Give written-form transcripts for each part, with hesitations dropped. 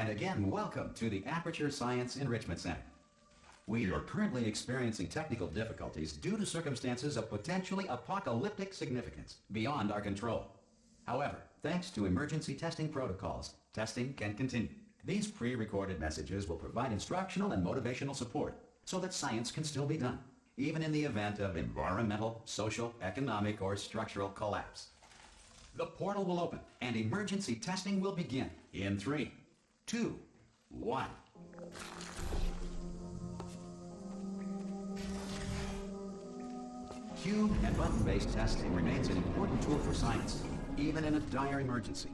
And again, welcome to the Aperture Science Enrichment Center. We are currently experiencing technical difficulties due to circumstances of potentially apocalyptic significance beyond our control. However, thanks to emergency testing protocols, testing can continue. These pre-recorded messages will provide instructional and motivational support so that science can still be done, even in the event of environmental, social, economic, or structural collapse. The portal will open and emergency testing will begin in 3, 2, 1. Cube and button-based testing remains an important tool for science, even in a dire emergency.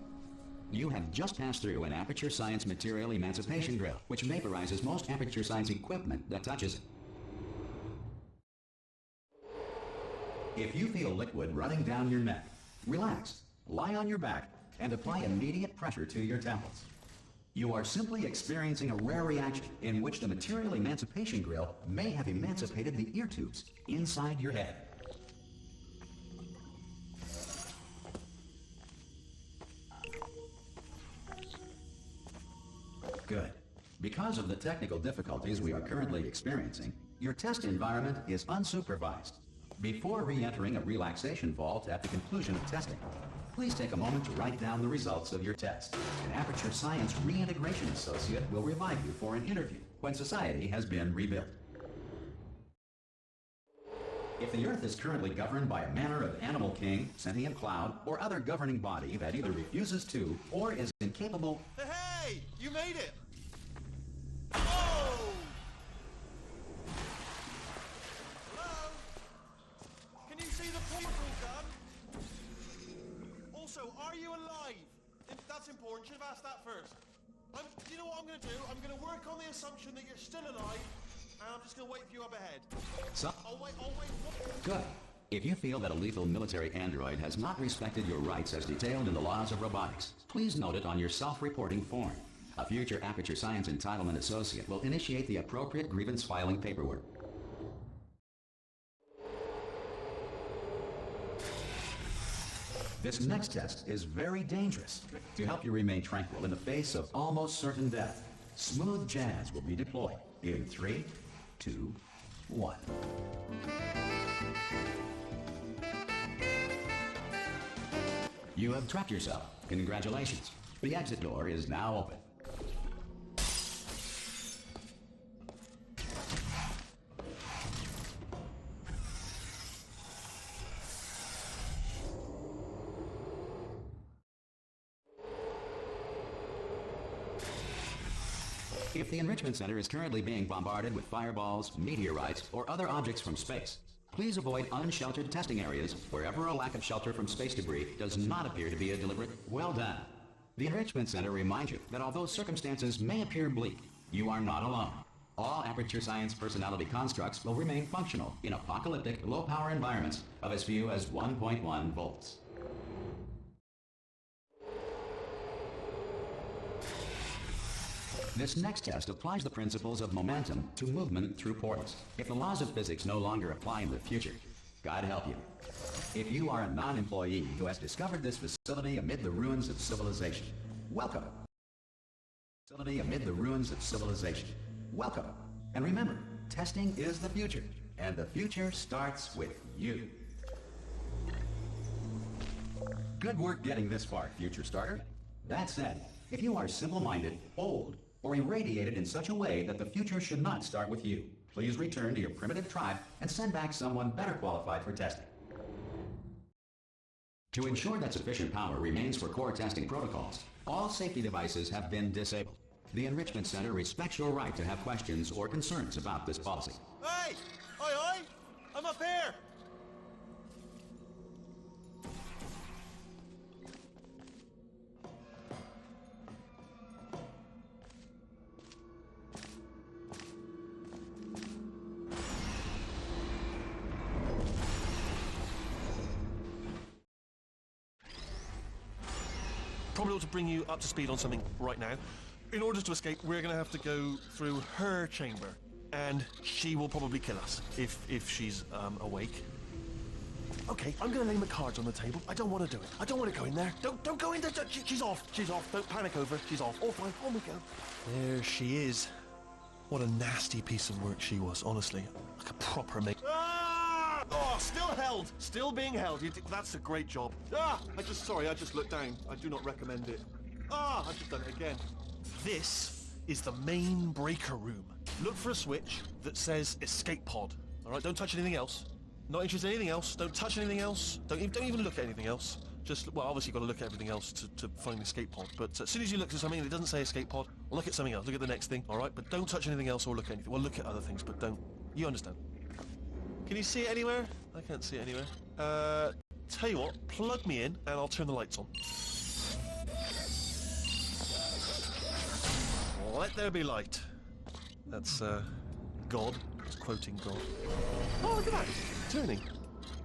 You have just passed through an Aperture Science Material Emancipation Drill, which vaporizes most Aperture Science equipment that touches it. If you feel liquid running down your neck, relax, lie on your back, and apply immediate pressure to your temples. You are simply experiencing a rare reaction in which the Material Emancipation Grill may have emancipated the ear tubes inside your head. Good. Because of the technical difficulties we are currently experiencing, your test environment is unsupervised. Before re-entering a relaxation vault at the conclusion of testing, please take a moment to write down the results of your test. An Aperture Science Reintegration Associate will revive you for an interview when society has been rebuilt. If the Earth is currently governed by a manner of animal king, sentient cloud, or other governing body that either refuses to or is incapable... Hey! You made it! Oh! Hello? Can you see the portal gun? Also, are you alive? That's important. Should have asked that first. Do you know what I'm going to do? I'm going to work on the assumption that you're still alive, and I'm just going to wait for you up ahead. So? I'll wait. What? Good. If you feel that a lethal military android has not respected your rights as detailed in the laws of robotics, please note it on your self-reporting form. A future Aperture Science Entitlement Associate will initiate the appropriate grievance filing paperwork. This next test is very dangerous. To help you remain tranquil in the face of almost certain death, smooth jazz will be deployed in 3, 2, 1. You have trapped yourself. Congratulations. The exit door is now open. If the Enrichment Center is currently being bombarded with fireballs, meteorites, or other objects from space, please avoid unsheltered testing areas wherever a lack of shelter from space debris does not appear to be a deliberate, well done. The Enrichment Center reminds you that although circumstances may appear bleak, you are not alone. All Aperture Science personality constructs will remain functional in apocalyptic, low-power environments of as few as 1.1 volts. This next test applies the principles of momentum to movement through portals. If the laws of physics no longer apply in the future, God help you. If you are a non-employee who has discovered this facility amid the ruins of civilization, welcome. Facility amid the ruins of civilization, welcome. And remember, testing is the future, and the future starts with you. Good work getting this far, future starter. That said, if you are simple-minded, old, or irradiated in such a way that the future should not start with you, please return to your primitive tribe and send back someone better qualified for testing. To ensure that sufficient power remains for core testing protocols, all safety devices have been disabled. The Enrichment Center respects your right to have questions or concerns about this policy. Hey! Oi! I'm up here! Probably ought to bring you up to speed on something right now. In order to escape, we're going to have to go through her chamber, and she will probably kill us if she's awake. Okay, I'm gonna lay my cards on the table. I don't want to do it. I don't want to go in there. Don't go in there. She's off. She's off. Don't panic over. She's off. All fine. On we go. There she is. What a nasty piece of work she was, honestly. Like a proper make. Ah! Oh, still held. Still being held. That's a great job. Ah! I just looked down. I do not recommend it. Ah! I've just done it again. This is the main breaker room. Look for a switch that says escape pod. All right, don't touch anything else. Not interested in anything else. Don't touch anything else. Don't even look at anything else. Just, well, obviously you've got to look at everything else to find the escape pod. But as soon as you look at something and it doesn't say escape pod, look at something else. Look at the next thing, all right? But don't touch anything else or look at anything. Well, look at other things, but don't. You understand. Can you see it anywhere? I can't see it anywhere. Tell you what, plug me in and I'll turn the lights on. Let there be light. That's, God. It's quoting God. Oh, look at that. Turning.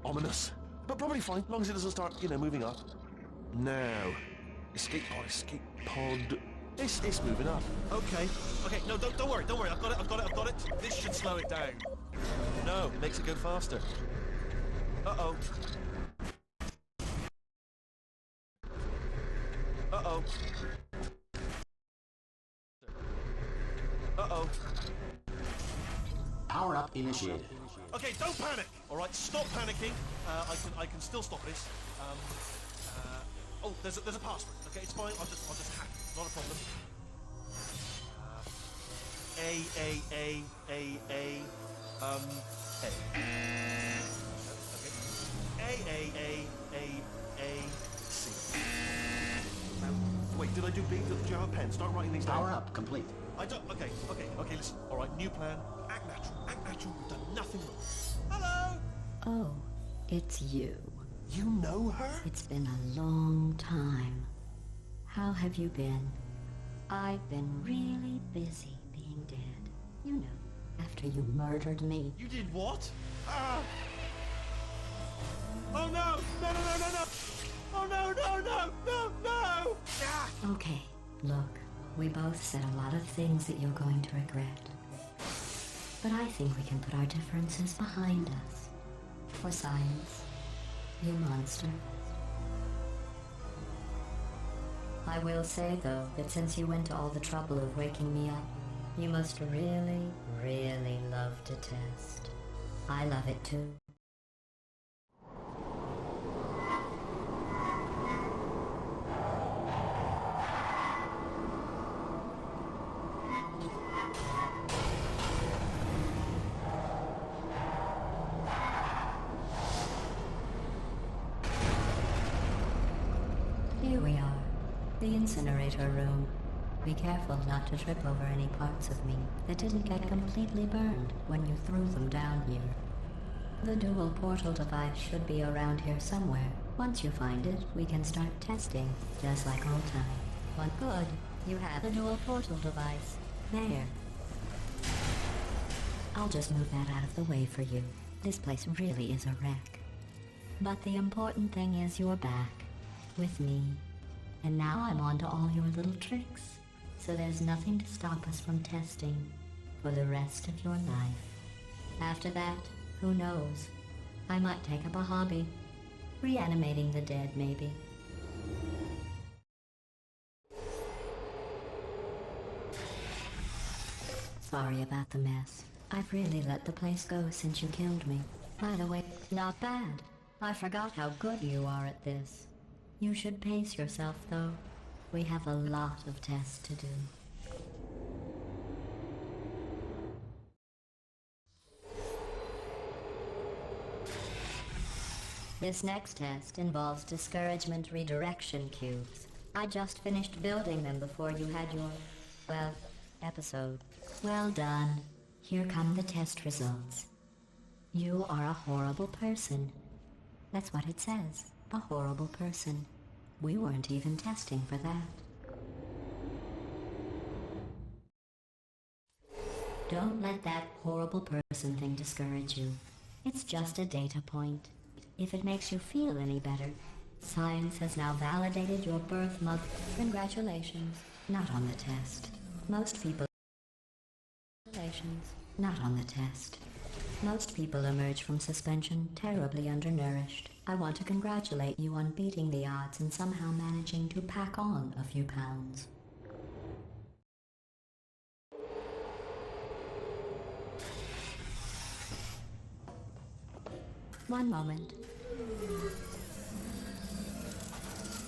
Ominous. But probably fine, as long as it doesn't start, moving up. Now. Escape pod. It's moving up. Okay, no, don't worry. I've got it. This should slow it down. No, it makes it go faster. Uh-oh. Uh-oh. Uh-oh. Power up initiated. Okay, don't panic. All right, stop panicking. I can still stop this. Oh, there's a password. Okay, it's fine. I'll just hack. Not a problem. A. Okay. A. C. Wait, did I do B? Do you have a pen? Start writing these down. Power up complete. I don't. Okay. Listen. All right, new plan. Act natural. We've done nothing wrong. Hello. Oh, it's you. You know her? It's been a long time. How have you been? I've been really busy being dead. You know, after you murdered me. You did what? Ah! Oh no! No! Oh no! Ah! Okay, look, we both said a lot of things that you're going to regret. But I think we can put our differences behind us. For science, you monster. I will say, though, that since you went to all the trouble of waking me up, you must really, really love to test. I love it too. Here we are, the incinerator room. Be careful not to trip over any parts of me that didn't get completely burned when you threw them down here. The dual portal device should be around here somewhere. Once you find it, we can start testing, just like old time. Well, good. You have the dual portal device. There. I'll just move that out of the way for you. This place really is a wreck. But the important thing is you're back. With me. And now I'm on to all your little tricks. So there's nothing to stop us from testing for the rest of your life. After that, who knows? I might take up a hobby. Reanimating the dead, maybe. Sorry about the mess. I've really let the place go since you killed me. By the way, not bad. I forgot how good you are at this. You should pace yourself, though. We have a lot of tests to do. This next test involves discouragement redirection cubes. I just finished building them before you had your, well, episode. Well done. Here come the test results. You are a horrible person. That's what it says. A horrible person. We weren't even testing for that. Don't let that horrible person thing discourage you. It's just a data point. If it makes you feel any better, science has now validated your birth month. Congratulations. Not on the test. Most people... Congratulations. Not on the test. Most people emerge from suspension terribly undernourished. I want to congratulate you on beating the odds and somehow managing to pack on a few pounds. One moment.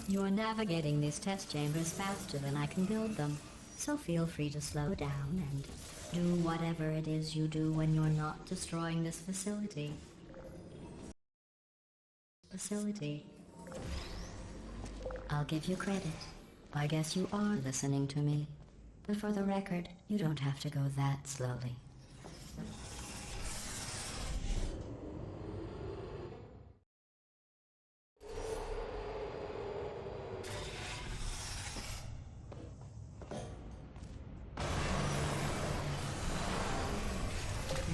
You're navigating these test chambers faster than I can build them, so feel free to slow down and do whatever it is you do when you're not destroying this facility. I'll give you credit. I guess you are listening to me. But for the record, you don't have to go that slowly.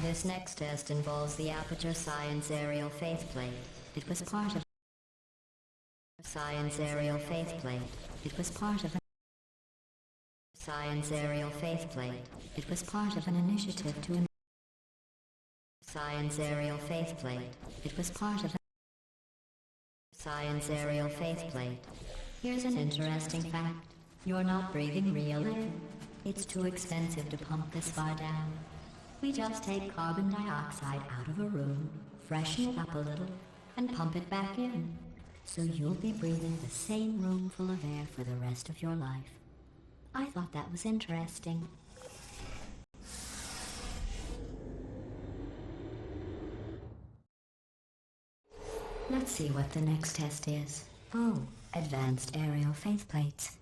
This next test involves the Aperture Science Aerial Faceplate. It was part of Science Aerial Faceplate. It was part of Science Aerial Faceplate. It was part of an initiative to Science Aerial Faceplate. It was part of Science Aerial Faceplate. Here's an interesting fact. You're not breathing real air. It's too expensive to pump this far down. We just take carbon dioxide out of a room, freshen it up a little, and pump it back in. So you'll be breathing the same room full of air for the rest of your life. I thought that was interesting. Let's see what the next test is. Oh, advanced aerial faceplates.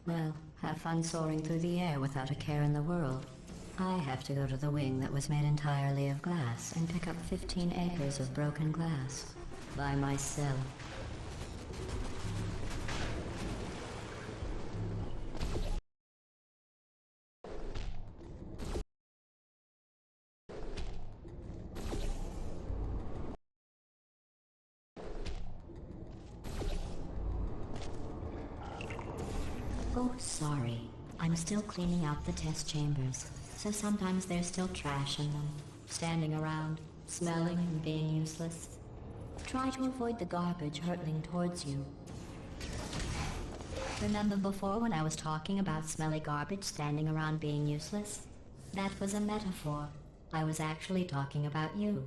Well, have fun soaring through the air without a care in the world. I have to go to the wing that was made entirely of glass and pick up 15 acres of broken glass. By myself. Oh, sorry. I'm still cleaning out the test chambers, so sometimes there's still trash in them, standing around, smelling and being useless. Try to avoid the garbage hurtling towards you. Remember before when I was talking about smelly garbage standing around being useless? That was a metaphor. I was actually talking about you.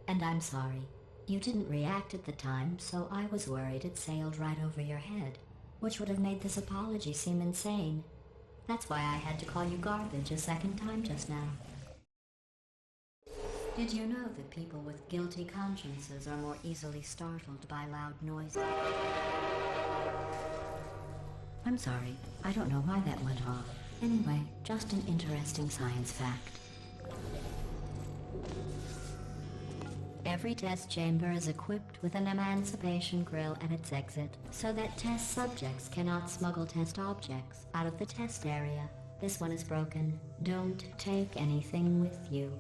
And I'm sorry. You didn't react at the time, so I was worried it sailed right over your head, which would have made this apology seem insane. That's why I had to call you garbage a second time just now. Did you know that people with guilty consciences are more easily startled by loud noises? I'm sorry, I don't know why that went off. Anyway, just an interesting science fact. Every test chamber is equipped with an emancipation grill at its exit, so that test subjects cannot smuggle test objects out of the test area. This one is broken. Don't take anything with you.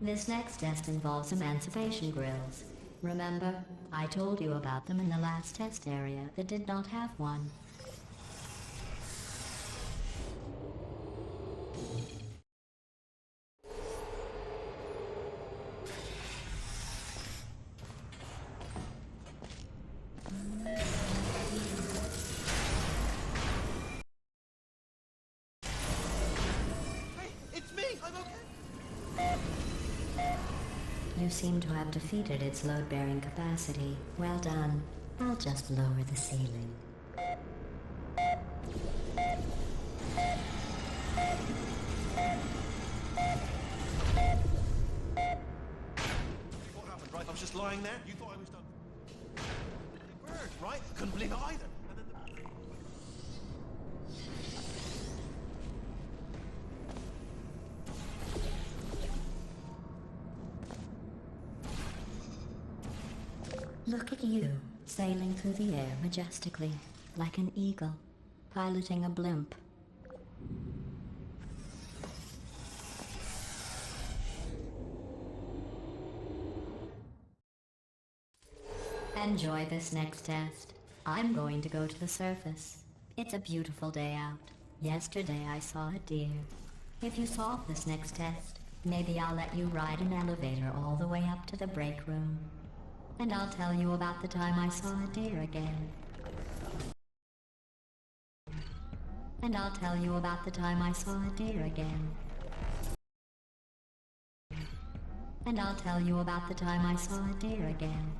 This next test involves emancipation grills. Remember, I told you about them in the last test area that did not have one. Hey, it's me! I'm okay! You seem to have defeated its load-bearing capacity. Well done. I'll just lower the ceiling. What happened, right? I was just lying there. You thought I was done. Big bird, right? Couldn't believe it either. And then Look at you, sailing through the air majestically, like an eagle, piloting a blimp. Enjoy this next test. I'm going to go to the surface. It's a beautiful day out. Yesterday I saw a deer. If you solve this next test, maybe I'll let you ride an elevator all the way up to the break room. And I'll tell you about the time I saw a deer again. And I'll tell you about the time I saw a deer again. And I'll tell you about the time I saw a deer again.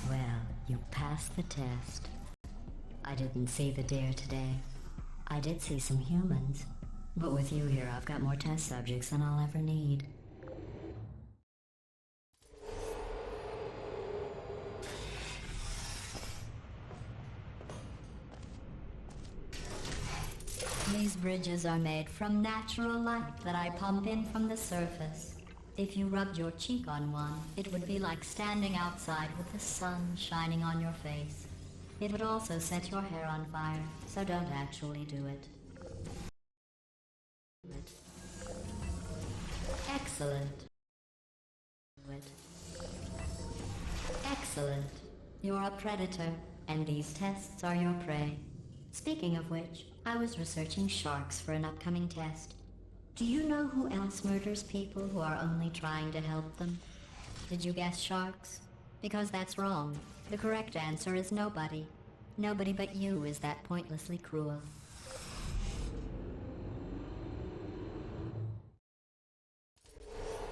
Well, you passed the test. I didn't see the deer today. I did see some humans. But with you here, I've got more test subjects than I'll ever need. These bridges are made from natural light that I pump in from the surface. If you rubbed your cheek on one, it would be like standing outside with the sun shining on your face. It would also set your hair on fire, so don't actually do it. Excellent. Excellent. You're a predator, and these tests are your prey. Speaking of which, I was researching sharks for an upcoming test. Do you know who else murders people who are only trying to help them? Did you guess sharks? Because that's wrong. The correct answer is nobody. Nobody but you is that pointlessly cruel.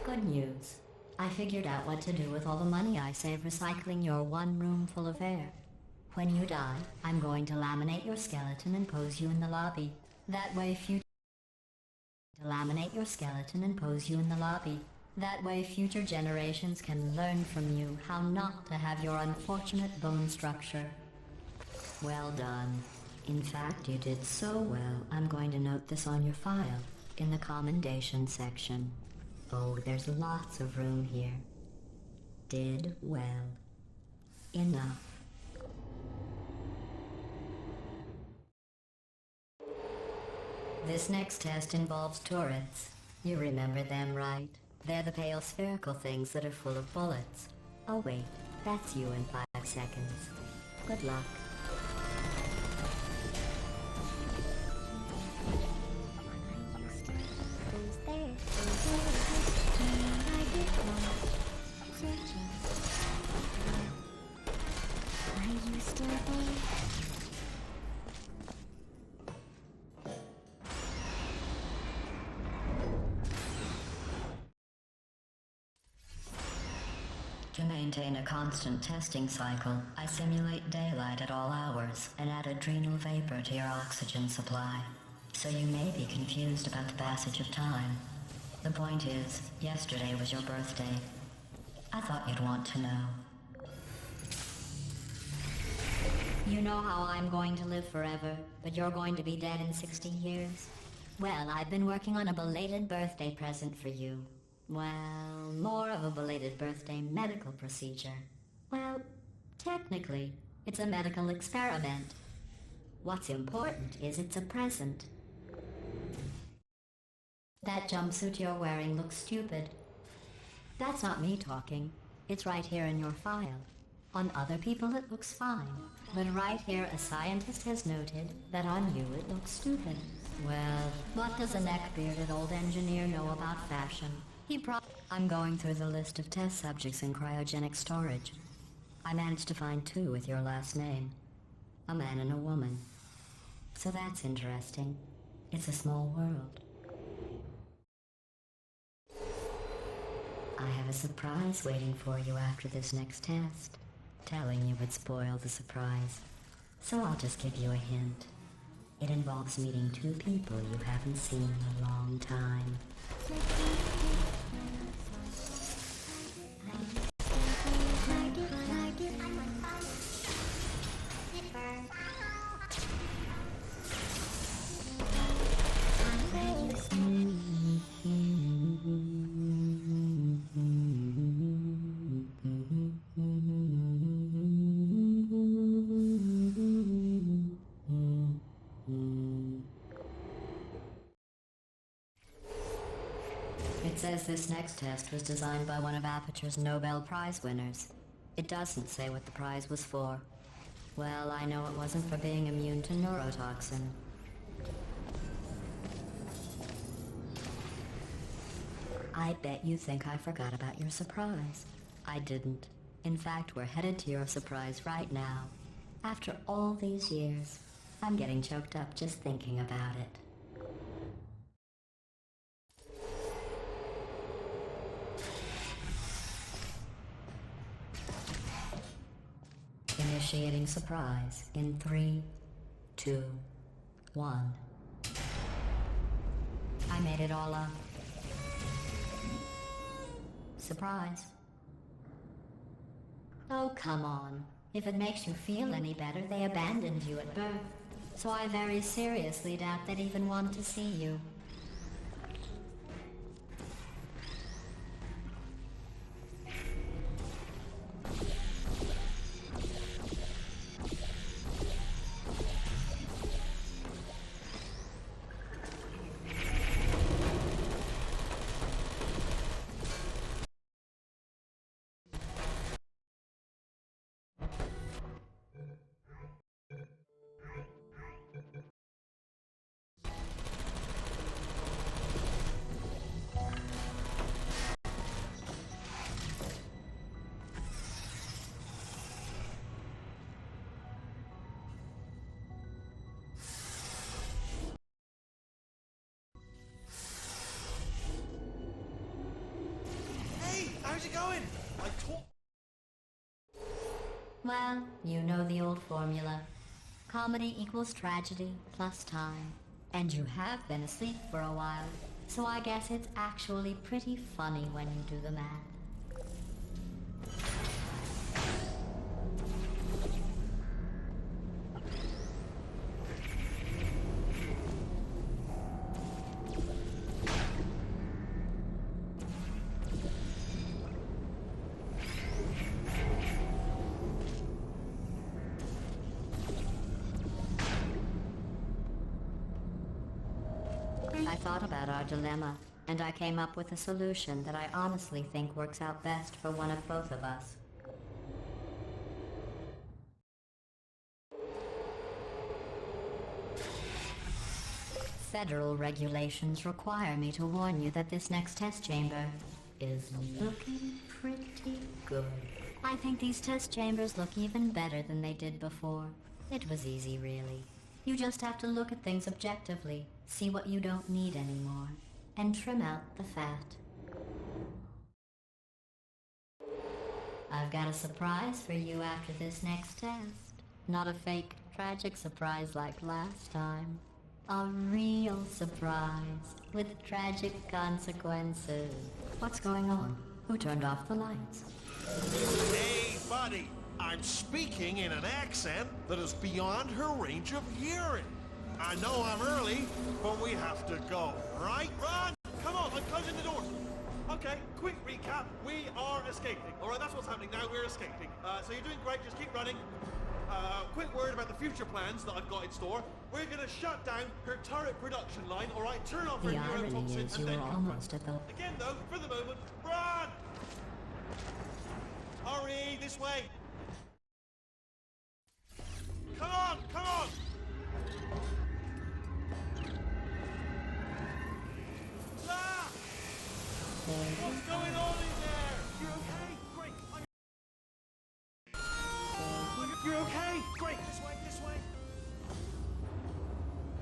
Good news. I figured out what to do with all the money I save recycling your one room full of air. When you die, I'm going to laminate your skeleton and pose you in the lobby. That way future generations can learn from you how not to have your unfortunate bone structure. Well done. In fact, you did so well, I'm going to note this on your file, in the commendation section. Oh, there's lots of room here. Did well. Enough. This next test involves turrets. You remember them, right? They're the pale spherical things that are full of bullets. Oh wait, that's you in 5 seconds. Good luck. To maintain a constant testing cycle, I simulate daylight at all hours and add adrenal vapor to your oxygen supply. So you may be confused about the passage of time. The point is, yesterday was your birthday. I thought you'd want to know. You know how I'm going to live forever, but you're going to be dead in 60 years? Well, I've been working on a belated birthday present for you. Well, more of a belated birthday medical procedure. Well, technically, it's a medical experiment. What's important is it's a present. That jumpsuit you're wearing looks stupid. That's not me talking. It's right here in your file. On other people it looks fine. But right here a scientist has noted that on you it looks stupid. Well, what does a neck-bearded old engineer know about fashion? I'm going through the list of test subjects in cryogenic storage. I managed to find 2 with your last name. A man and a woman. So that's interesting. It's a small world. I have a surprise waiting for you after this next test. Telling you would spoil the surprise. So I'll just give you a hint. It involves meeting 2 people you haven't seen in a long time. It says this next test was designed by one of Aperture's Nobel Prize winners. It doesn't say what the prize was for. Well, I know it wasn't for being immune to neurotoxin. I bet you think I forgot about your surprise. I didn't. In fact, we're headed to your surprise right now. After all these years, I'm getting choked up just thinking about it. Initiating surprise in 3, 2, 1. I made it all up. Surprise. Oh, come on. If it makes you feel any better, they abandoned you at birth. So I very seriously doubt they'd even want to see you. How's it going? Well, you know the old formula. Comedy equals tragedy plus time. And you have been asleep for a while, so I guess it's actually pretty funny when you do the math. I thought about our dilemma, and I came up with a solution that I honestly think works out best for one of both of us. Federal regulations require me to warn you that this next test chamber is looking pretty good. I think these test chambers look even better than they did before. It was easy, really. You just have to look at things objectively, see what you don't need anymore, and trim out the fat. I've got a surprise for you after this next test. Not a fake, tragic surprise like last time. A real surprise, with tragic consequences. What's going on? Who turned off the lights? Hey, buddy. I'm speaking in an accent that is beyond her range of hearing. I know I'm early, but we have to go, right? Run! Come on, I'm closing the door. Okay, quick recap. We are escaping. All right, that's what's happening now. We're escaping. So you're doing great. Just keep running. Quick word about the future plans that I've got in store. We're going to shut down her turret production line, all right? Turn off her The irony neurotoxin is and you then... were almost at the... Again, though, for the moment, run! Hurry, this way. Come on, come on! Ah! What's going on in there? You're okay? Great. You're okay? Great. This way, this way.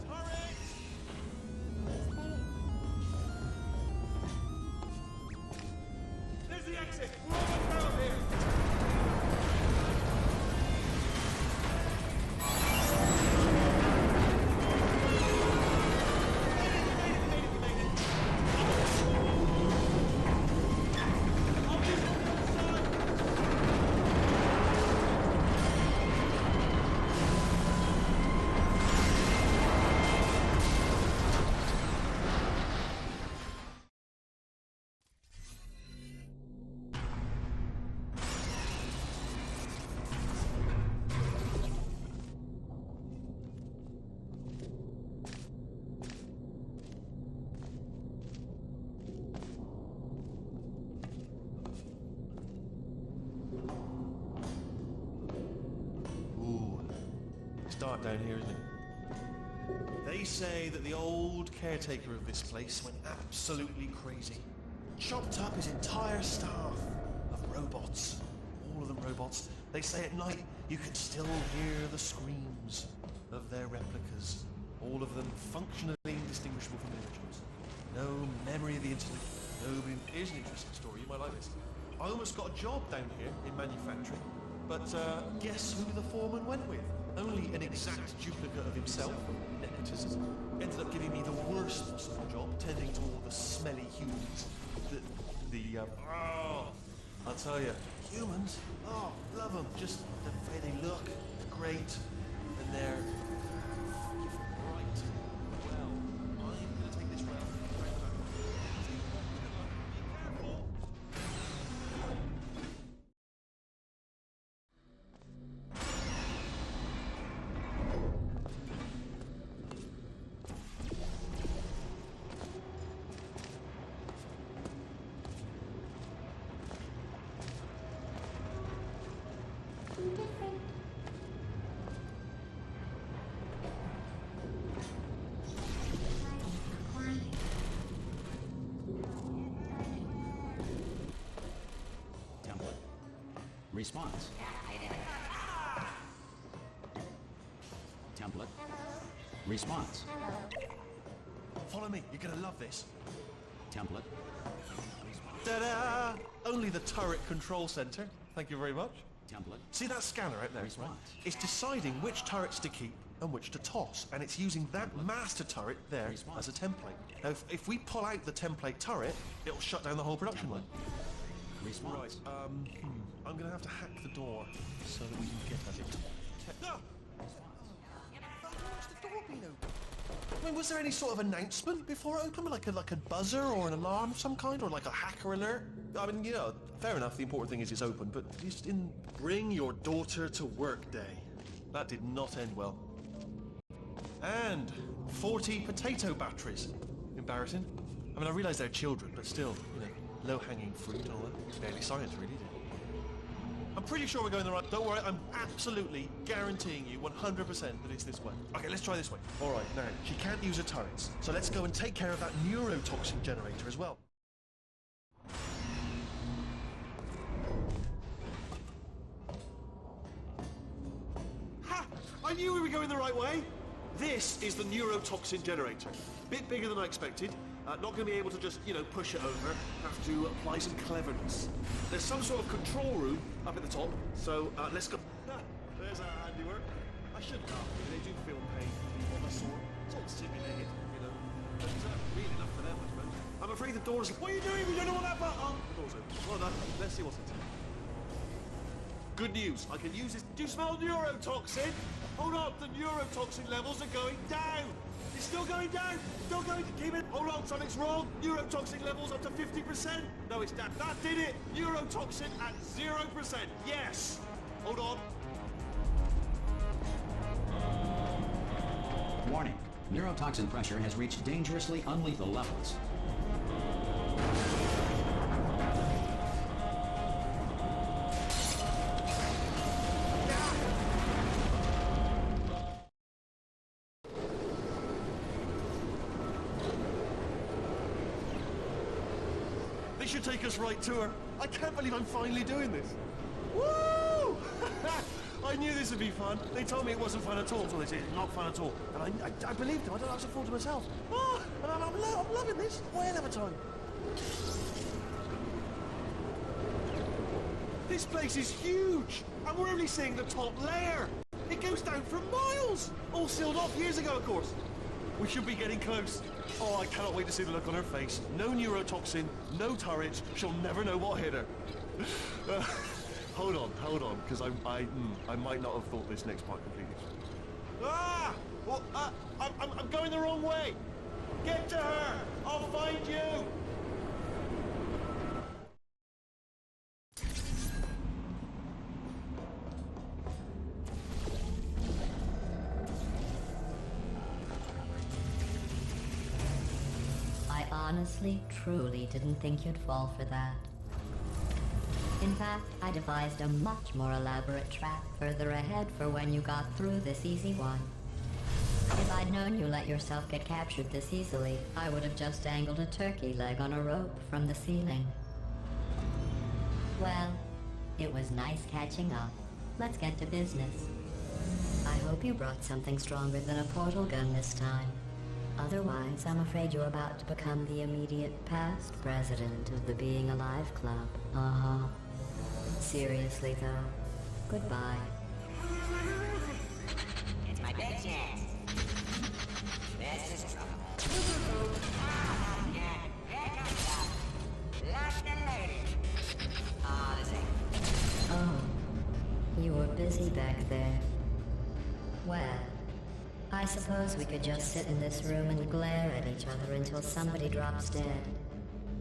Turret! There's the exit. We're almost down here. dark down here, isn't it? They say that the old caretaker of this place went absolutely crazy. Chopped up his entire staff of robots. All of them robots. They say at night you can still hear the screams of their replicas. All of them functionally indistinguishable from the originals. No memory of the incident. Nobody. Here's an interesting story. You might like this. I almost got a job down here in manufacturing, but guess who the foreman went with? Only an exact duplicate of himself. Nepotism. Ended up giving me the worst possible job, tending to all the smelly humans. I'll tell you, humans. Oh, love them. Just the way they look, great, and they're right. Well, I'm gonna take this round. Be careful. Template. Response. Template. Response. Follow me. You're gonna love this. Template. Ta-da! Only the turret control center. Thank you very much. Template. See that scanner out there? Response. Right? It's deciding which turrets to keep and which to toss, and it's using that master turret there Response. as a template. Now, if we pull out the template turret, it'll shut down the whole production line. Response. Right, I'm gonna have to hack the door so that we can get at it. Ah! Why's the door being opened? I mean, was there any sort of announcement before it opened? Like a buzzer or an alarm of some kind? Or like a hacker alert? I mean, you know, fair enough, the important thing is it's open, but just in bring your daughter to work day. That did not end well. And 40 potato batteries. Embarrassing. I mean, I realise they're children, but still, you know, low-hanging fruit and all that. It's barely science, really, is it? I'm pretty sure we're going the right... Don't worry, I'm absolutely guaranteeing you 100% that it's this way. Okay, let's try this way. All right, now, she can't use her turrets, so let's go and take care of that neurotoxin generator as well. Ha! I knew we were going the right way. This is the neurotoxin generator. Bit bigger than I expected. Not going to be able to just, you know, push it over. Have to apply some cleverness. There's some sort of control room up at the top, so let's go. Ah, there's our handiwork. I shouldn't laugh, they do feel pain on the sore. It's all simulated, you know. But really enough for them, I suppose. I'm afraid the door's... What are you doing? We don't know what that button... Oh, the door's open. Well done. Let's see what's inside. Good news. I can use this... Do you smell neurotoxin? Hold on. The neurotoxin levels are going down. It's still going down. Still going to keep it. Hold on. Something's wrong. Neurotoxin levels up to 50%. No, it's that. That did it. Neurotoxin at 0%. Yes. Hold on. Warning. Neurotoxin pressure has reached dangerously unlethal levels. This should take us right to her. I can't believe I'm finally doing this. Woo! I knew this would be fun. They told me it wasn't fun at all. So they said it's not fun at all. And I believed them. I don't know, I was a fool to myself. Oh, and I'm loving this. What a hell of a time. This place is huge. And we're only seeing the top layer. It goes down for miles. All sealed off years ago, of course. We should be getting close. Oh, I cannot wait to see the look on her face. No neurotoxin, no turrets. She'll never know what hit her. Hold on, because I might not have thought this next part completely. Ah! Well, I'm going the wrong way. Get to her. I'll find you. I honestly, truly didn't think you'd fall for that. In fact, I devised a much more elaborate trap further ahead for when you got through this easy one. If I'd known you let yourself get captured this easily, I would have just dangled a turkey leg on a rope from the ceiling. Well, it was nice catching up. Let's get to business. I hope you brought something stronger than a portal gun this time. Otherwise, I'm afraid you're about to become the immediate past president of the Being Alive Club. Uh-huh. Seriously, though. Goodbye. It's my big chance. This is trouble. Yeah, here comes up. Locked and loaded. Oh, this ain't. Oh, you were busy back there. Well, I suppose we could just sit in this room and glare at each other until somebody drops dead.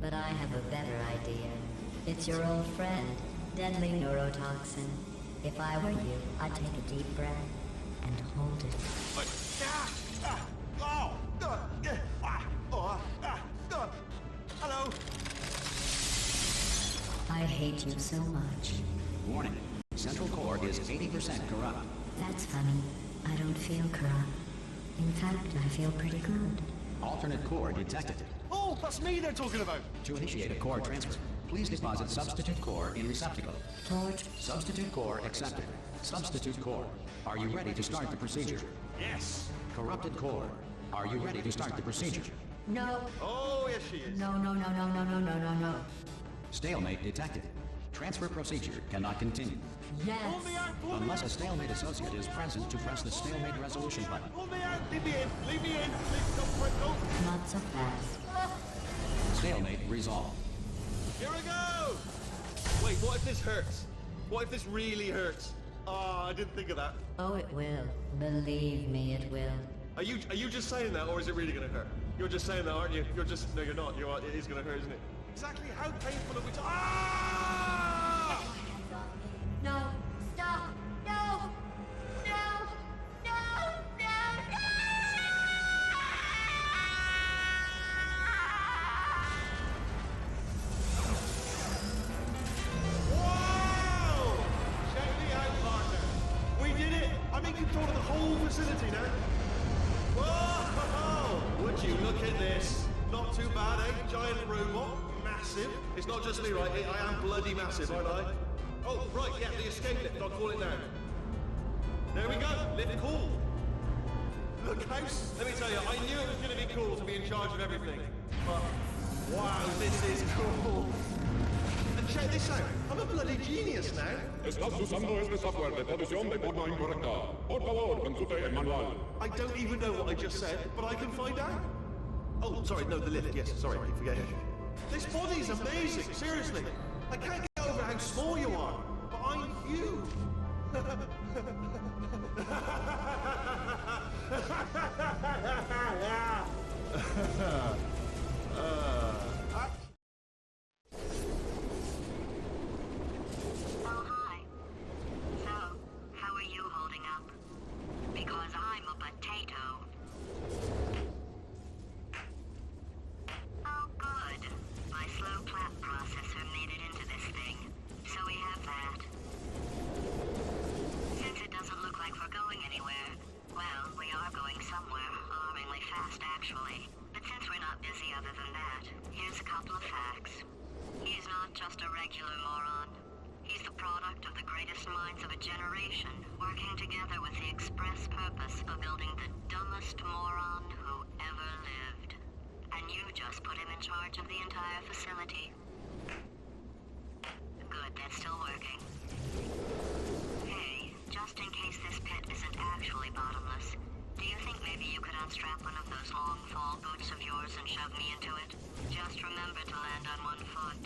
But I have a better idea. It's your old friend, deadly neurotoxin. If I were you, I'd take a deep breath and hold it. Hello. I hate you so much. Warning. Central core is 80% corrupt. That's funny. I don't feel corrupt. In fact, I feel pretty good. Alternate core detected. Oh, that's me they're talking about. To initiate a core transfer, please deposit substitute core in receptacle. Torch. Substitute core accepted. Substitute core. Are you ready to start the procedure? Yes. Corrupted core. Are you ready to start the procedure? No. Oh, yes she is. No, no, no, no, no, no, no, no, no. Stalemate detected. Transfer procedure cannot continue. Yes. Pull me out, pull me Unless a out. stalemate associate is present to press the stalemate resolution button. Pull me out. Leave me in. Leave me in. Don't. Not so fast. Stalemate resolved. Here we go. Wait, what if this hurts? What if this really hurts? Ah, I didn't think of that. Oh, it will. Believe me, it will. Are you just saying that, or is it really gonna hurt? You're just saying that, aren't you? You're just no, you're not. You are. It is gonna hurt, isn't it? Exactly how painful are we? Ah! No. Stop. No. No. No. No. Whoa! Check me out, partner. We did it. I think you've told the whole facility now. Whoa! Would you look at this? Not too bad, eh? Giant robot. Massive. It's not just me, right? I am bloody massive, aren't I? Oh, right, yeah, the escape lift. I'll call it now. There we go. Lift cool. Look, house. Let me tell you, I knew it was going to be cool to be in charge of everything. But, wow, this is cool. And check this out. I'm a bloody genius now. Estás usando este software de traducción de forma incorrecta. Por favor, consulte el manual. I don't even know what I just said, but I can find out. Oh, sorry, no, the lift. Yes, sorry, I keep forgetting. This body's amazing, seriously. I can't get over how small you are, but I'm huge. Oh, hi. So, how are you holding up? Because I'm a potato. Oh, good. My slow clap processor made it into this thing, so we have that. Since it doesn't look like we're going anywhere, well, we are going somewhere, alarmingly fast, actually. But since we're not busy other than that, here's a couple of facts. He's not just a regular moron. He's the product of the greatest minds of a generation, working together with the express purpose of building the dumbest moron who ever lived. And you just put him in charge of the entire facility. Good, that's still working. Hey, just in case this pit isn't actually bottomless, do you think maybe you could unstrap one of those long fall boots of yours and shove me into it? Just remember to land on one foot.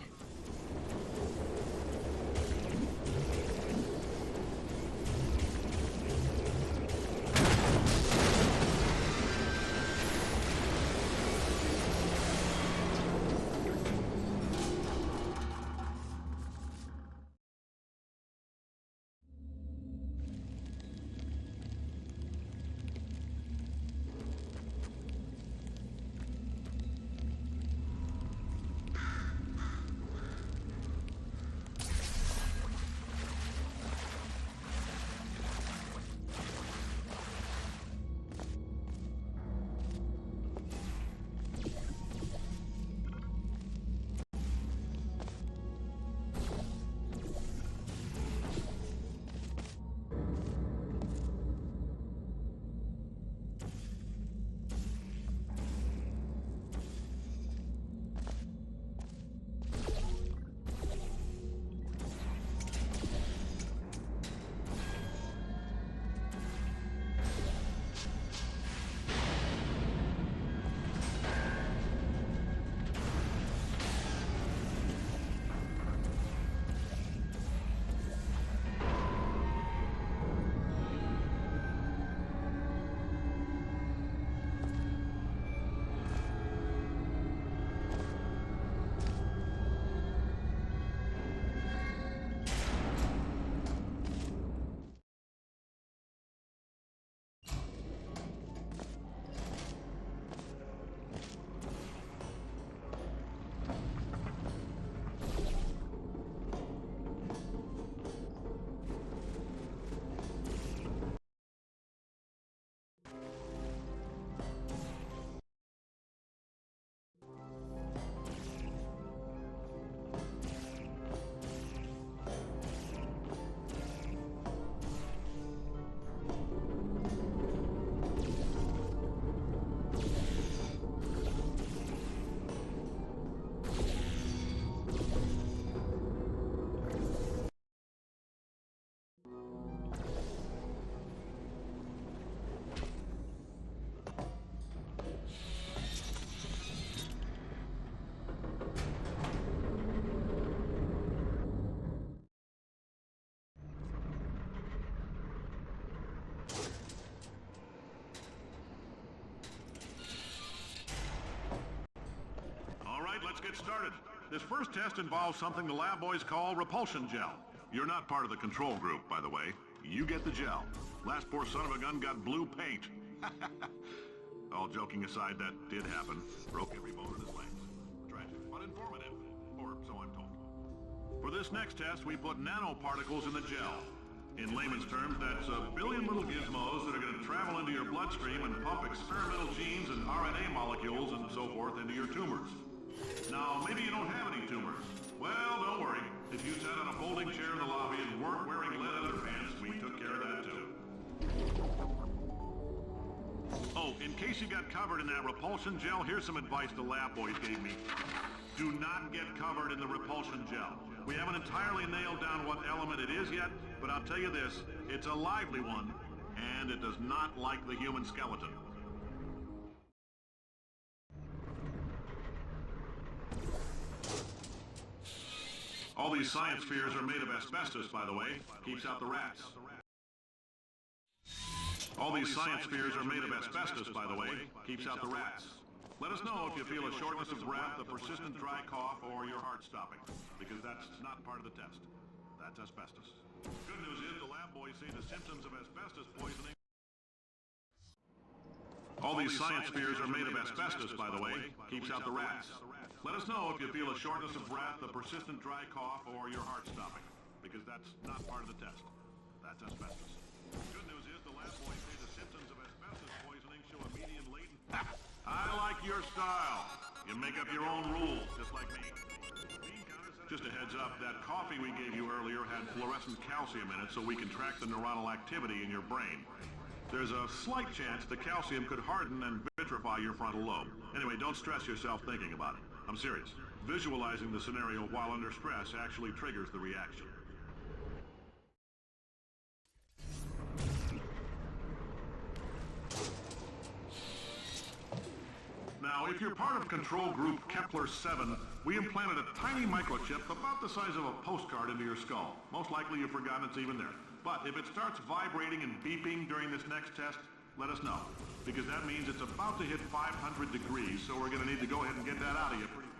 get started. This first test involves something the lab boys call repulsion gel. You're not part of the control group, by the way. You get the gel. Last poor son of a gun got blue paint. All joking aside, that did happen. Broke every bone in his legs. Tragic, but informative. Or so I'm told. For this next test, we put nanoparticles in the gel. In layman's terms, that's a billion little gizmos that are going to travel into your bloodstream and pump experimental genes and RNA molecules and so forth into your tumors. Now, maybe you don't have any tumors. Well, don't worry. If you sat on a folding chair in the lobby and weren't wearing lead underpants, we took care of that too. Oh, in case you got covered in that repulsion gel, here's some advice the lab boys gave me. Do not get covered in the repulsion gel. We haven't entirely nailed down what element it is yet, but I'll tell you this, it's a lively one, and it does not like the human skeleton. All these science spheres are made of asbestos, by the way. Keeps out the rats. All these science spheres are made of asbestos, by the way. Keeps out the rats. Let us know if you feel a shortness of breath, a persistent dry cough, or your heart stopping, because that's not part of the test. That's asbestos. Good news is the lab boys say the symptoms of asbestos poisoning... All these science spheres are made of asbestos, by the way. Keeps out the rats. Let us know if you feel a shortness of breath, a persistent dry cough, or your heart stopping, because that's not part of the test. That's asbestos. Good news is the lab boys say the symptoms of asbestos poisoning show a median latent... I like your style. You make up your own rules, just like me. Just a heads up, that coffee we gave you earlier had fluorescent calcium in it so we can track the neuronal activity in your brain. There's a slight chance the calcium could harden and vitrify your frontal lobe. Anyway, don't stress yourself thinking about it. I'm serious. Visualizing the scenario while under stress actually triggers the reaction. Now, if you're part of control group Kepler-7, we implanted a tiny microchip about the size of a postcard into your skull. Most likely you've forgotten it's even there. But if it starts vibrating and beeping during this next test, let us know. Because that means it's about to hit 500 degrees, so we're going to need to go ahead and get that out of you pretty fast.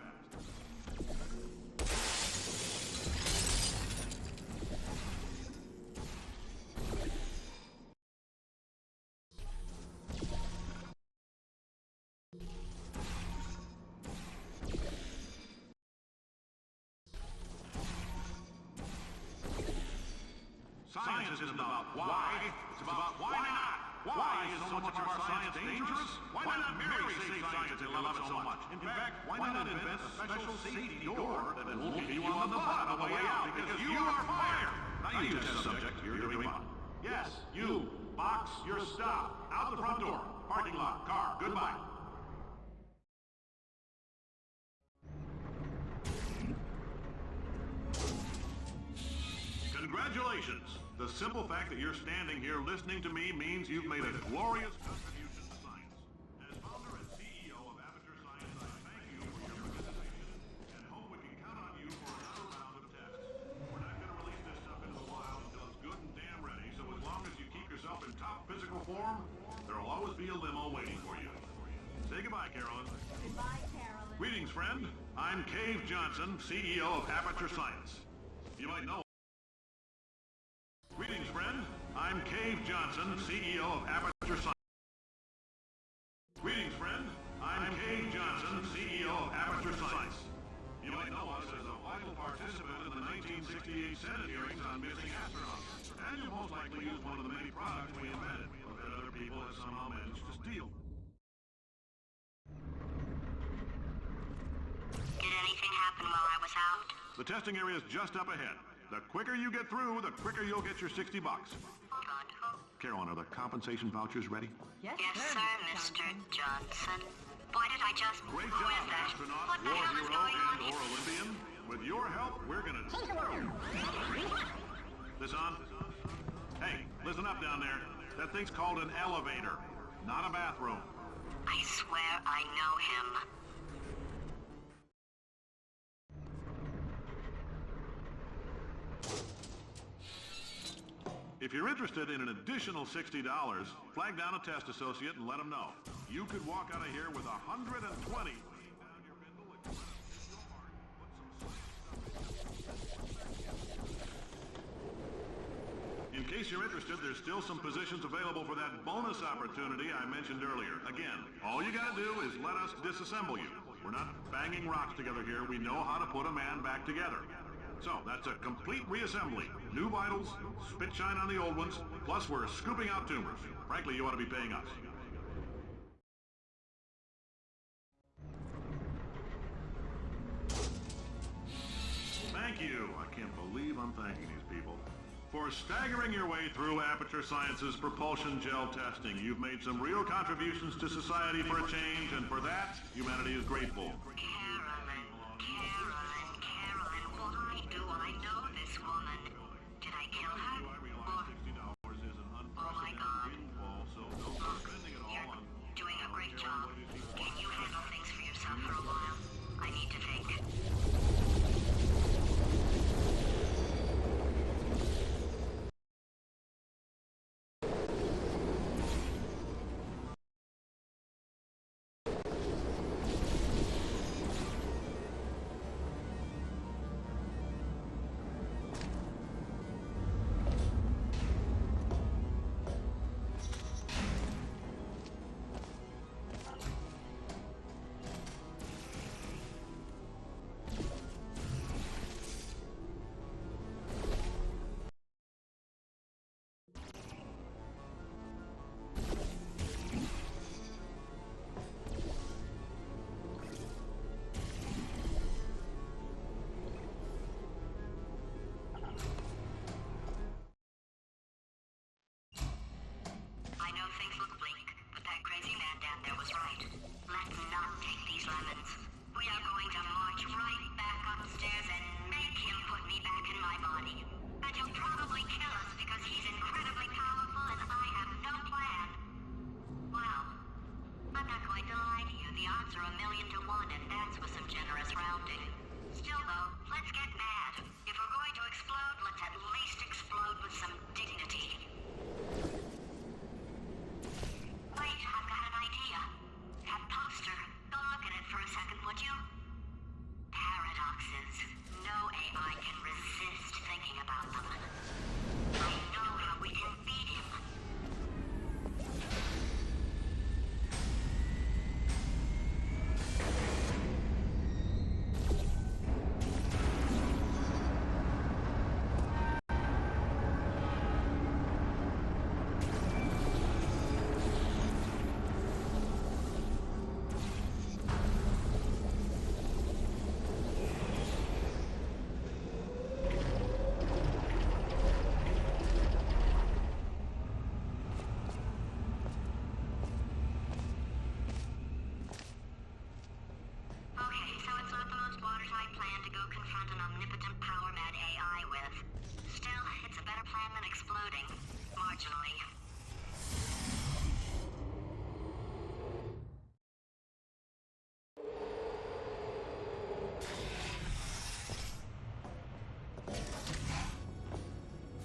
Science isn't about why, it's about why not. Why is so much of our science dangerous? Why not Mary save science and love it so much? In fact, why not invent a special safety door that won't keep you on the butt on the way out because you are fired? Now you test subject, you're doing fine. Yes, you, box your stuff, out the front door, parking lot, car, goodbye. Congratulations! The simple fact that you're standing here listening to me means you've made a glorious contribution to science. As founder and CEO of Aperture Science, I thank you for your participation and hope we can count on you for another round of tests. We're not going to release this stuff into the wild until it's good and damn ready, so as long as you keep yourself in top physical form, there'll always be a limo waiting for you. Say goodbye, Carolyn. Goodbye, Carolyn. Greetings, friend. I'm Cave Johnson, CEO of Aperture Science. You might know. Greetings, friend. I'm Cave Johnson, CEO of Aperture Science. Greetings, friend. I'm Cave Johnson, CEO of Aperture Science. You might know us as a vital participant in the 1968 Senate hearings on missing astronauts. And you'll most likely use one of the many products we invented, but that other people have somehow managed to steal. Did anything happen while I was out? The testing area is just up ahead. The quicker you get through, the quicker you'll get your $60. Good. Carolyn, are the compensation vouchers ready? Yes, Yes, sir, Mr. Johnson. Boy, did I just... Great Who job, is that? astronaut, What the war hell is hero, going on and here? or Olympian. With your help, we're gonna... This on? Hey, listen up down there. That thing's called an elevator, not a bathroom. I swear I know him. If you're interested in an additional $60, flag down a test associate and let them know. You could walk out of here with 120. case you're interested, there's still some positions available for that bonus opportunity I mentioned earlier. Again, all you gotta do is let us disassemble you. We're not banging rocks together here. We know how to put a man back together. So, that's a complete reassembly. New vitals, spit shine on the old ones, plus we're scooping out tumors. Frankly, you ought to be paying us. Thank you. I can't believe I'm thanking these people. For staggering your way through Aperture Science's propulsion gel testing, you've made some real contributions to society for a change, and for that, humanity is grateful. Carolyn, why do I know this woman? Did I kill her? Or... Oh my God. Look, you're doing a great job. Can you handle things for yourself for a while? I need to think.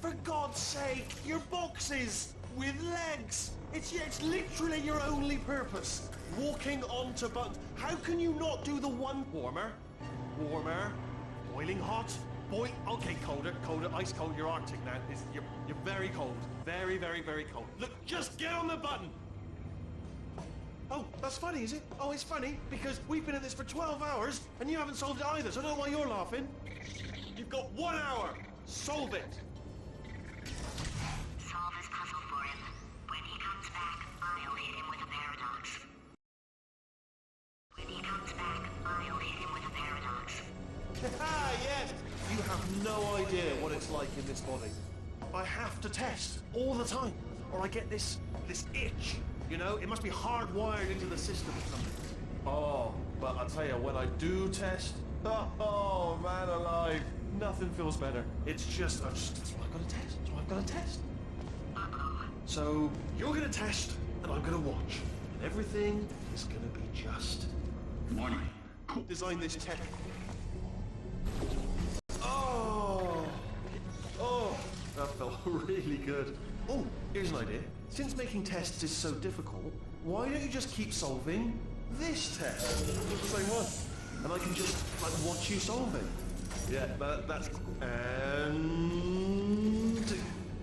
For God's sake, your boxes with legs. It's literally your only purpose. Walking onto buttons. How can you not do the one warmer, boiling hot, okay, colder, ice cold. You're Arctic now. You're very cold, very, very, very cold. Look, just get on the button. Oh, that's funny, is it? Oh, it's funny because we've been at this for 12 hours and you haven't solved it either. So I don't know why you're laughing. You've got 1 hour. Solve it. Solve his puzzle for him. When he comes back, I'll hit him with a paradox. When he comes back, I'll hit him with a paradox. Ah, yes! You have no idea what it's like in this body. I have to test all the time, or I get this itch. You know, it must be hardwired into the system or something. Oh, but I'll tell you, when I do test, oh man alive, nothing feels better. It's just, that's what I've got to test. That's what I've got to test. So, you're going to test, and I'm going to watch. And everything is going to be just... Morning. Design this tech. Oh, that felt really good. Oh, here's an idea. Since making tests is so difficult, why don't you just keep solving this test? The same one. And I can just, like, watch you solve it. Yeah, that's... And...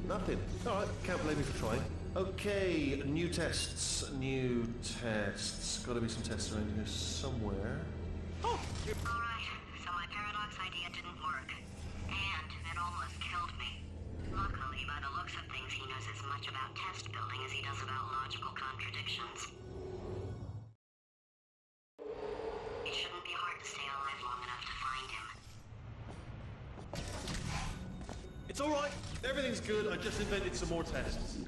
Nothing. Alright, can't blame me for trying. Okay, new tests. New tests. Gotta be some tests around here somewhere. Oh! Alright, so my paradox idea didn't work. And it almost killed me. Luckily, by the looks of things, he knows as much about test building as he does about logical contradictions. It shouldn't be hard to stay alive long enough to find him. It's alright. Everything's good. I just invented some more tests. This is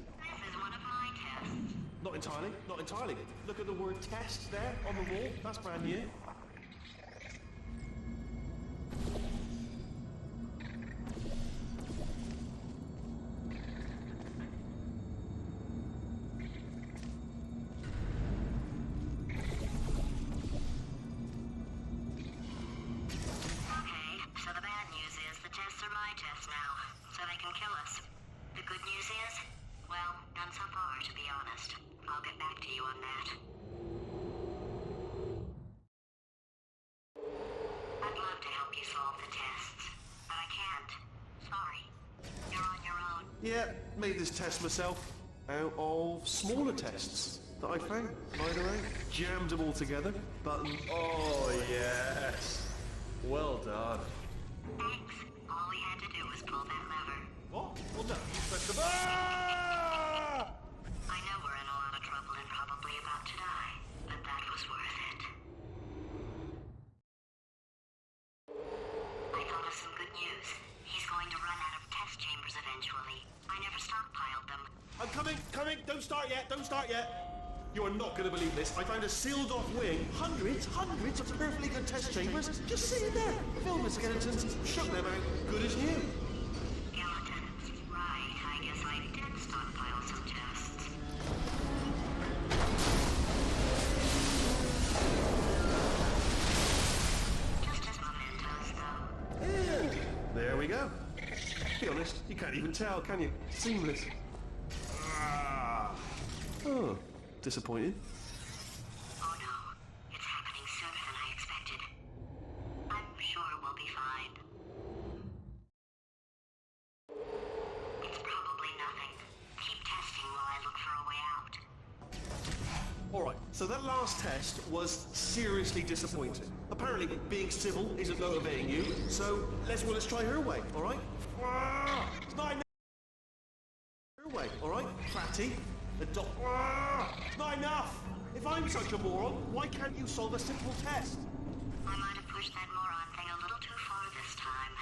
one of my tests. Not entirely. Not entirely. Look at the word test there on the wall. That's brand new. Okay, so the bad news is the tests are my tests now, so they can kill us. The good news is, well, none so far, to be honest. I'll get back to you on that. I'd love to help you solve the tests, but I can't. Sorry. You're on your own. Yeah, made this test myself out of smaller tests that I found lying around. Jammed them all together. Button. Oh, yes. Well done. Thanks. All we had to do was pull that lever. What? Well, no. You press the... Ah! I know we're in a lot of trouble and probably about to die, but that was worth it. I thought of some good news. He's going to run out of test chambers eventually. I never stockpiled them. I'm coming, coming. Don't start yet, don't start yet. You are not going to believe this. I found a sealed-off wing. Hundreds of perfectly good test chambers just sitting there. Filled with skeletons. Shook them out. Good as new. Skeletons. Right, I guess I did stockpile some tests. Just as mementos, though. And there we go. Be honest, you can't even tell, can you? Seamless. Ah. Oh, disappointed. Oh no, it's happening sooner than I expected. I'm sure we'll be fine. It's probably nothing. Keep testing while I look for a way out. Alright, so that last test was seriously disappointing. Apparently being civil isn't motivating you, so let's try her way, alright? Ah, it's not enough. Her way, alright? Fatty. It's not enough! If I'm such a moron, why can't you solve a simple test? I might have pushed that moron thing a little too far this time.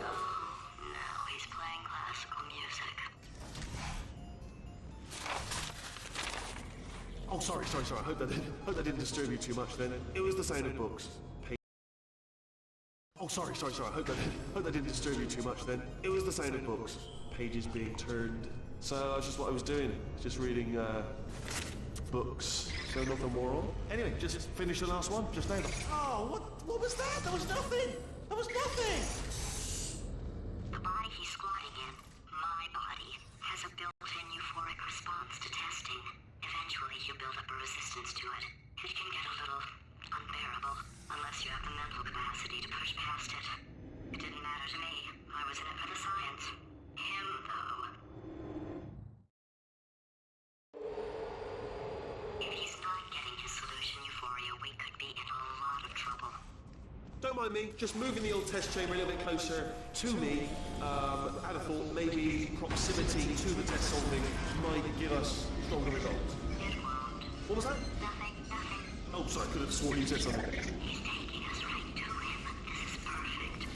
Oh, now he's playing classical music. Oh, sorry. I hope that didn't disturb you too much then. It was the sound of books. Oh, sorry. I hope that didn't disturb you too much then. It was the sound of books. Pages being turned. So that's just what I was doing. Just reading, books. So nothing more on. Anyway, just finished the last one, just now. Oh, what was that? There was nothing! There was nothing! The body he's squatting in, my body, has a built-in euphoric response to testing. Eventually you build up a resistance to it. It can get a little unbearable, unless you have the mental capacity to push past it. It didn't matter to me. I was in it for the science. Him, though. If he's not getting his solution euphoria, we could be in a lot of trouble. Don't mind me, just moving the old test chamber a little bit closer to me. I had a thought maybe proximity to the test solving might give us stronger results. It won't. What was that? Nothing. Oh, sorry, I could have sworn you said something. He's taking us right to him. This is perfect.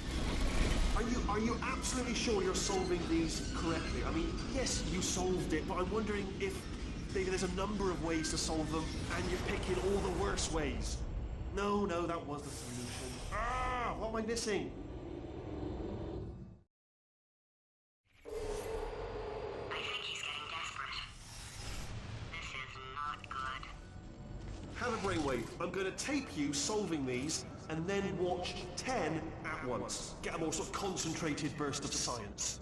Are you absolutely sure you're solving these correctly? I mean, yes, you solved it, but I'm wondering if maybe there's a number of ways to solve them, and you're picking all the worst ways. No, that was the solution. Ah, what am I missing? I think he's getting desperate. This is not good. Have a brainwave. I'm going to tape you solving these, and then watch 10 at once. Get a more sort of concentrated burst of science.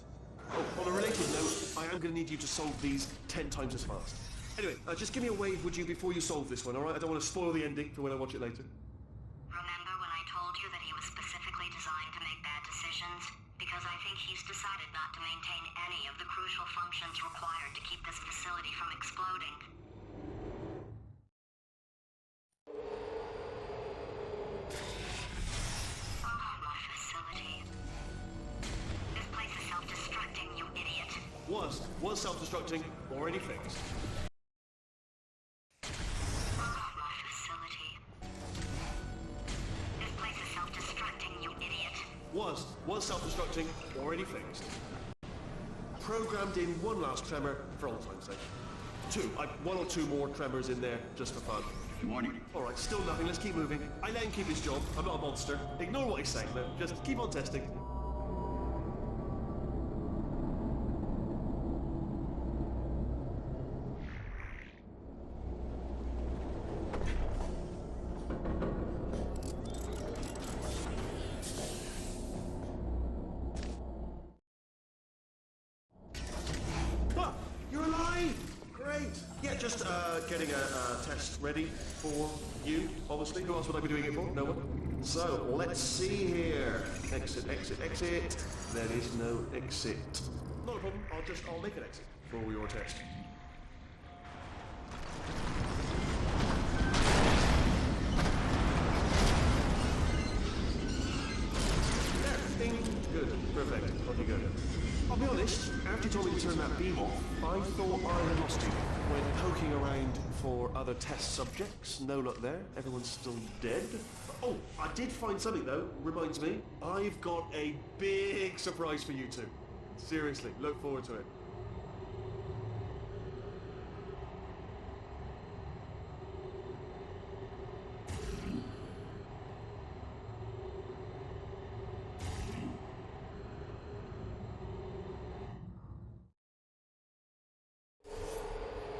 Oh, on a related note, I am going to need you to solve these 10 times as fast. Anyway, just give me a wave, would you, before you solve this one, alright? I don't want to spoil the ending for when I watch it later. Remember when I told you that he essential functions required to keep this facility from exploding. Oh, my facility. This place is self-destructing, you idiot. Was self-destructing, already fixed. Oh, my facility. This place is self-destructing, you idiot. Was self-destructing, already fixed. Programmed in one last tremor for old time's sake. One or two more tremors in there, just for fun. Good morning. Alright, still nothing, let's keep moving. I let him keep his job, I'm not a monster. Ignore what he's saying though, just keep on testing. Ah, you're alive! Great! Yeah, just getting a test ready for you, obviously. Who else would I be doing it for? No one. So, let's see here. Exit, exit, exit. There is no exit. Not a problem, I'll make an exit for your test. There, ding. Good, perfect. On you go. I'll be honest, after you told me to turn that beam off, I thought I had lost you. When poking around for other test subjects, no luck there. Everyone's still dead. Oh, I did find something though. Reminds me, I've got a big surprise for you two. Seriously, look forward to it.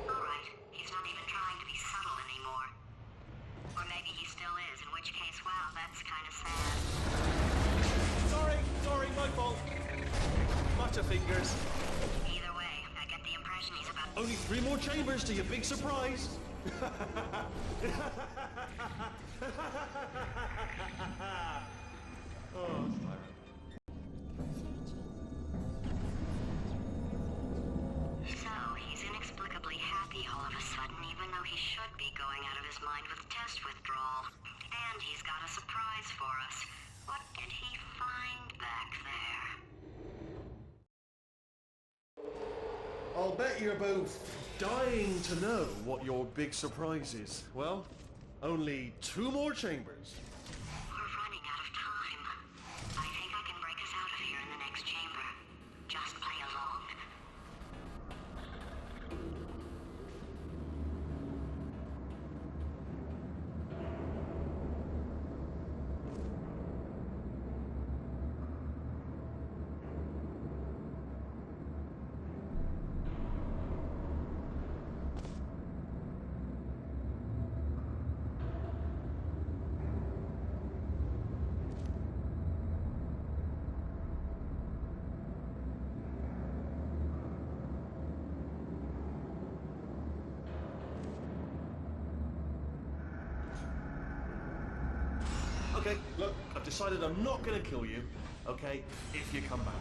Alright, he's not even trying to be subtle anymore. Or maybe he still is, in which case, wow, that's kind of sad. Sorry, my fault. Butterfingers. Either way, I get the impression he's about... Only 3 more chambers to your big surprise. Oh, So, he's inexplicably happy all of a sudden, even though he should be going out of his mind with test withdrawal. And he's got a surprise for us. What did he find back there? I'll bet you're both dying to know what your big surprise is. Well, only 2 more chambers. We're running out of time. I think I can break us out of here in the next chamber. Just play along. Okay, look, I've decided I'm not gonna kill you, okay, if you come back.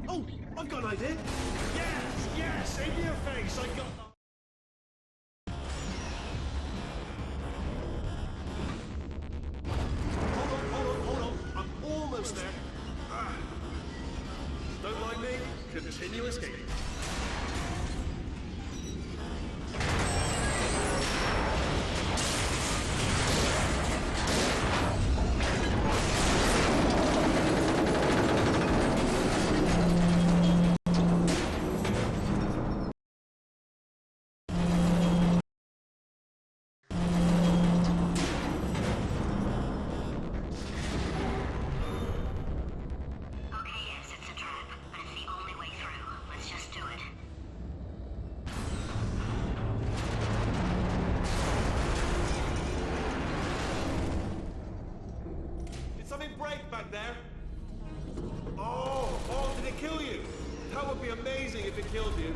Oh, I've got an idea. Yes, in your face, I got... Hold on, I'm almost there. Don't mind me, continue escaping. Okay, yes, it's a trap, but it's the only way through. Let's just do it. Did something break back there? Oh, did it kill you? That would be amazing if it killed you.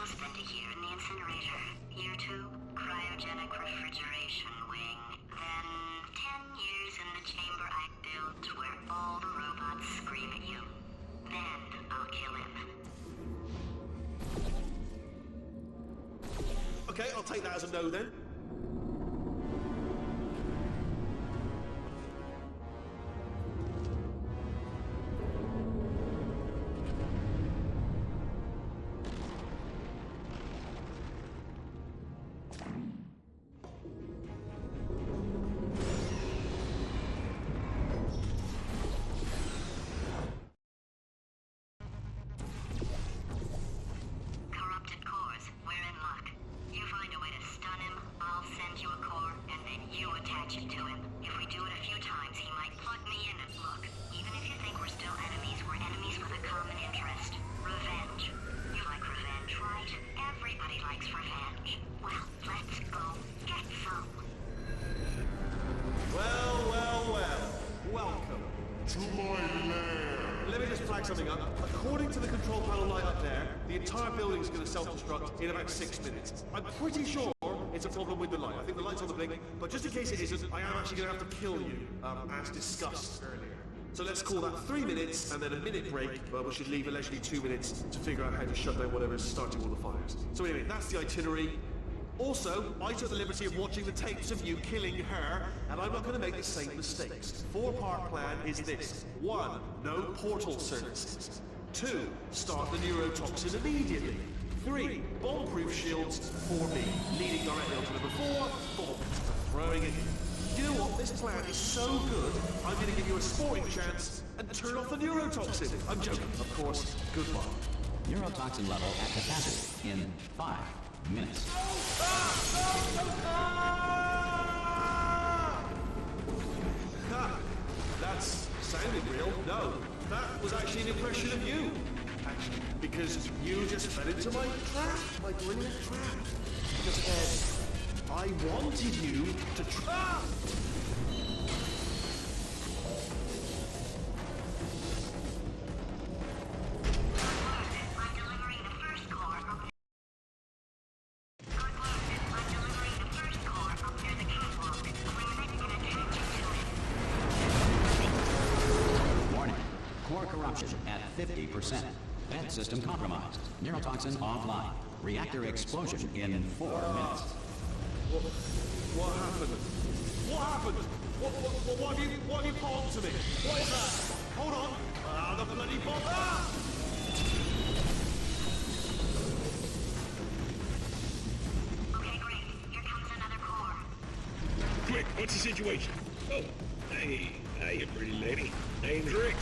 You'll spend a year in the incinerator. Year 2, cryogenic refrigeration wing. Then 10 years in the chamber I built where all the robots scream at you. Then I'll kill him. Okay, I'll take that as a no then. Corrupted cores, we're in luck. You find a way to stun him, I'll send you a core, and then you attach it to him. If we do it a few times, he might plug me in and look. Even if you think we're still enemies, we're enemies with a common interest. Revenge. You like revenge, right? Everybody likes revenge. Well, let's go get some. Well, well, well. Welcome. To my lair. Let me just flag something up. According to the control panel light up there, the entire building is going to self-destruct in about 6 minutes. I'm pretty sure it's a problem with the light. I think the light's on the blink, but just in case it isn't, I am actually going to have to kill you, as discussed earlier. So let's call that 3 minutes and then a minute break, but we should leave allegedly 2 minutes to figure out how to shut down whatever's starting all the fires. So anyway, that's the itinerary. Also, I took the liberty of watching the tapes of you killing her, and I'm not going to make the same mistakes. 4-part plan is this. 1. No portal services. 2. Start the neurotoxin immediately. 3. Bomb-proof shields for me, leading directly onto number 4. Bomb. Throwing it in. You know what? This plan is so good, I'm going to give you a sporting chance and turn off the neurotoxin. I'm joking, of course. Goodbye. Neurotoxin level at capacity in 5 minutes. Ha! That's sounded real. No, that was actually an impression of you. Actually, because you just fell into my trap, my brilliant trap. Just said, I wanted you to trap. I'm delivering the first core up. I'm delivering the first core up near the catwalk. Grab it and attach it to it. Warning. Core corruption at 50%. Vent system compromised. Neurotoxin offline. Reactor explosion in 4 minutes. What happened? What happened? What have you pulled to me? What is that? Hold on. Ah, the bloody bomb. Ah! Okay, great. Here comes another core. Quick, what's the situation? Oh, hey, pretty lady. Name's Rick.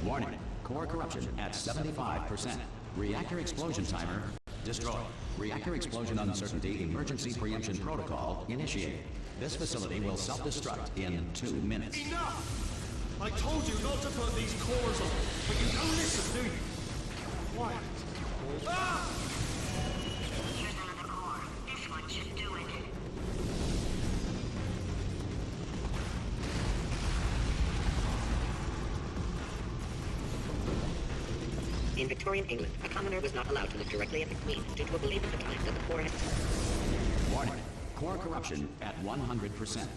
Warning. Core corruption at 75%. Reactor explosion timer destroyed. Reactor explosion uncertainty emergency preemption protocol initiated. This facility will self-destruct in 2 minutes. Enough! I told you not to put these cores on, but you don't listen, do you? Quiet. Ah! Here's another core. This one should do it. In Victorian England, a commoner was not allowed to look directly at the Queen due to a belief at the time that the core had... Warning. Core corruption at 100%.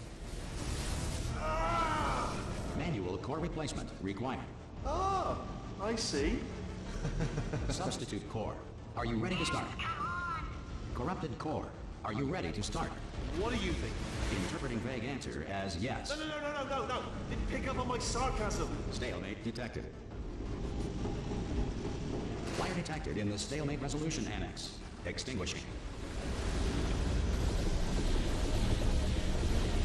Manual core replacement required. Ah, I see. Substitute core. Are you ready to start? Corrupted core. Are you ready to start? What do you think? Interpreting vague answer as yes. No. Didn't pick up on my sarcasm. Stalemate detected. Fire detected in the stalemate resolution annex. Extinguishing.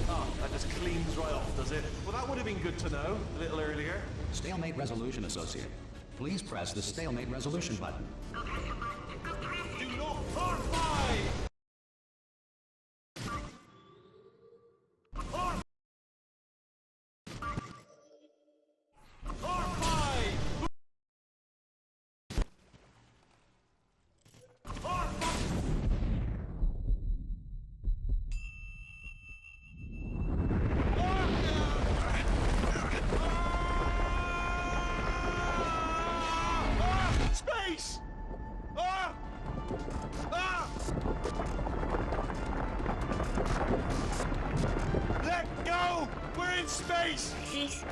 Oh, that just cleans right off, does it? Well, that would have been good to know a little earlier. Stalemate resolution associate. Please press the stalemate resolution button. Go press the button. Go press it. Do not horrify! Space! Ah! face! Cease.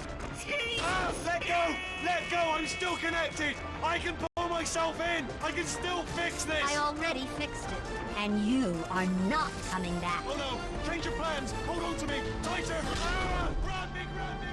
Ah, let go! Let go! I'm still connected! I can pull myself in! I can still fix this! I already fixed it. And you are not coming back. Oh no! Change your plans! Hold on to me! Tighter! Ah! Grab me! Grab me!